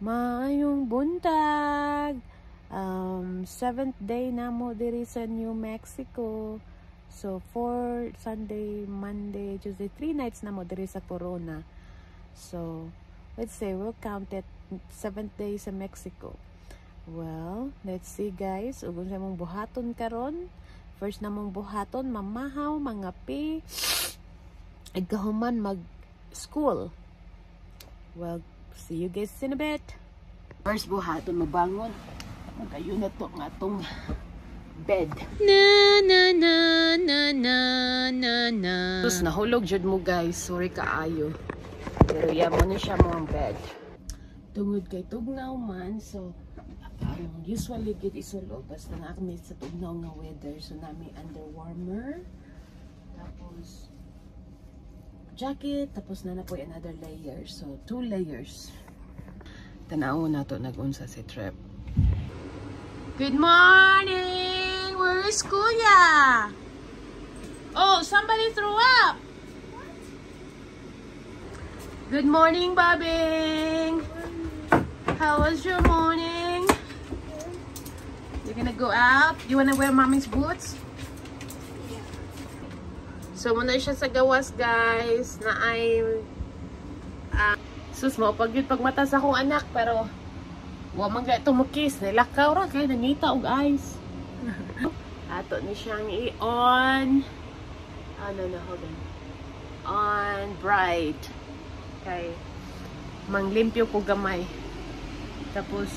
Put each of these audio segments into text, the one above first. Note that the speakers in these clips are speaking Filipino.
Maayong buntag. 7th day na mo diri sa New Mexico. So 4 Sunday, Monday, Tuesday, 3 nights na mo diri sa Corona. So let's say we'll count it 7th day sa Mexico. Well, let's see guys, ug unsa mong buhaton karon? First na mong buhaton, mamahaw, mangapi, igahuman mag-school. Well, see you guys in a bit. First buhaton, mabangon. Magayon na to nga tong bed. Na na na na na na na. Tapos nahulog jud mo guys, sorry kaayo. Pero yamo na siya mo ang bed. Tungod kay tugnaw man, so usually gid isulo basta na kami sa tugnaw nga weather, so nami under warmer. Tapos jacket, tapos na po another layer. So 2 layers. Tanaw na to nag-unsa si Trep. Good morning! Where is Kuya? Oh, somebody threw up! Good morning, Bobing! How was your morning? You're gonna go out? You wanna wear mommy's boots? So, muna siya sa gawas, guys, na I'm sus mo, pagmata sa akong anak, pero wa man ga tumukis, nilakaw ra kay nangita og eyes. Ato ni siyang i-on. Ano na, hold on. On bright. Okay. Manglimpyo ko gamay. Tapos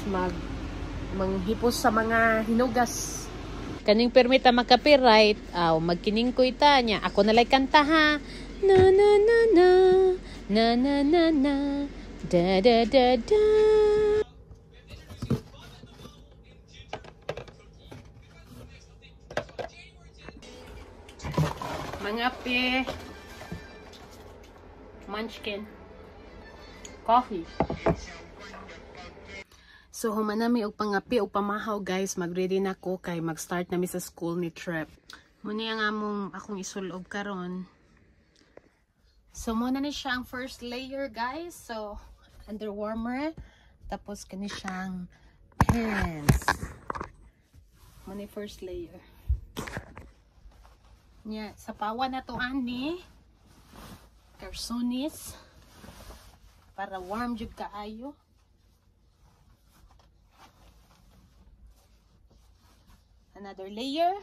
manghipos sa mga hinugas. Kaning permita mag-copyright, magkining ko ita niya. Ako nalay kanta ha. Na na na na. Na na na na. Da da da da. Mga pe. Munchkin. Coffee. So, humanami og pangapi o pamahaw guys, mag-ready na ko kay mag-start nami sa school ni Trep. Muna yung akong isulob karon. So, muna ni siya ang first layer guys. So, under warmer. Tapos kani siyang pants. Muna yung first layer. Nya, sa pawa na to ani. Carsonis. Para warm jud kaayo. Another layer.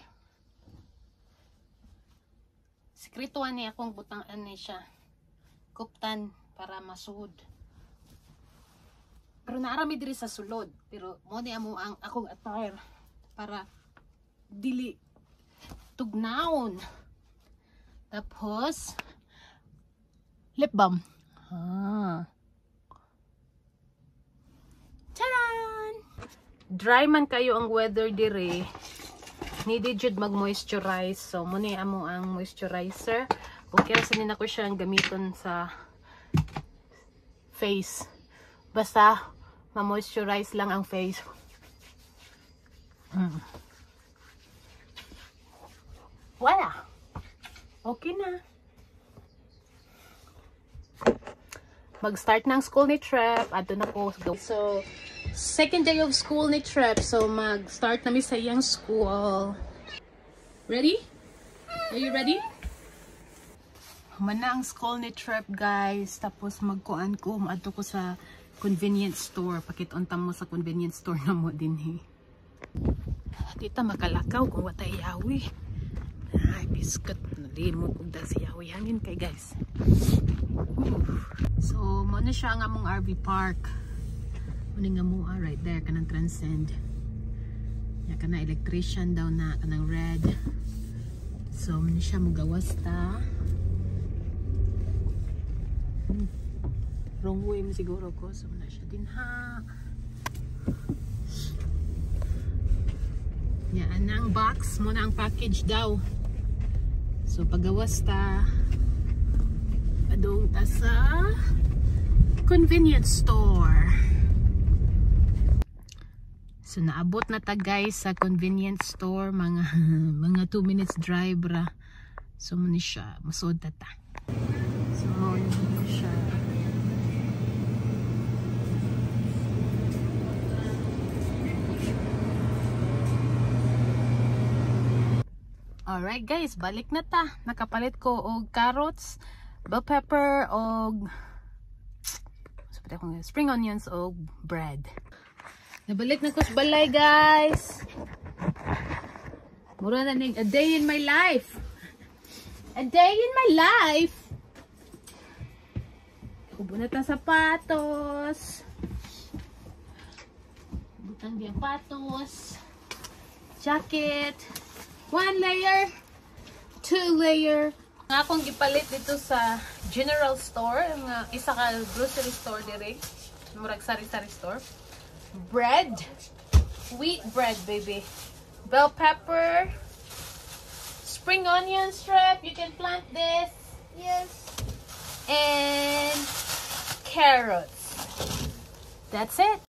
Sekretuan ni akong butang ani siya. Kuptan para masuod. Pero naarami diri sa sulod. Pero mo ni amo ang akong attire para dili tugnawon. Tapos lip balm. Taran! Dry man kayo ang weather dire. Needed jud mag-moisturize. So, muna amo ang moisturizer. Okay, sanin ako siyang gamiton sa face. Basta, ma-moisturize lang ang face. Wala. Okay na. Mag-start ng school ni Trep. Ato na po. So, second day of school ni Trep. So, mag-start namin sa iyang school. Ready? Are you ready? Humana ang school ni Trep, guys. Tapos, magkuan ko. Maadto ko sa convenience store. Pakitunta mo sa convenience store na mo din, he. Dita makalakaw kung watay yawi. Ay, biscuit. Nalimot kung dahil si yawi hangin kay, guys. So, muna siya nga mong RV park. Muna nga mo, right there, kanang transcend. Ya, kanang electrician daw na, kanang red. So, muna siya mugawas ta. Wrong way mo siguro ko. So, muna siya din ha. Ya, anang box, muna ang package daw. So, pagawas ta. Padung ta sa convenience store. So, naabot na ta guys sa convenience store. Mga 2 minutes drive ra. So, muna siya. Masod ta ta. So, muna siya. Alright guys, balik na ta. Nakapalit ko og carrots, bell pepper, og spring onions og bread. Nabalik na ko sa balay guys. Mura na ning a day in my life. A day in my life. Kubo na ta sapatos. Butang yung patos. Jacket. 1 layer. 2 layer. Nga akong gipalit dito sa general store. Nga isa ka grocery store dire. Murag sari-sari store. Bread. Wheat bread, baby. Bell pepper. Spring onion strip. You can plant this. Yes. And carrots. That's it.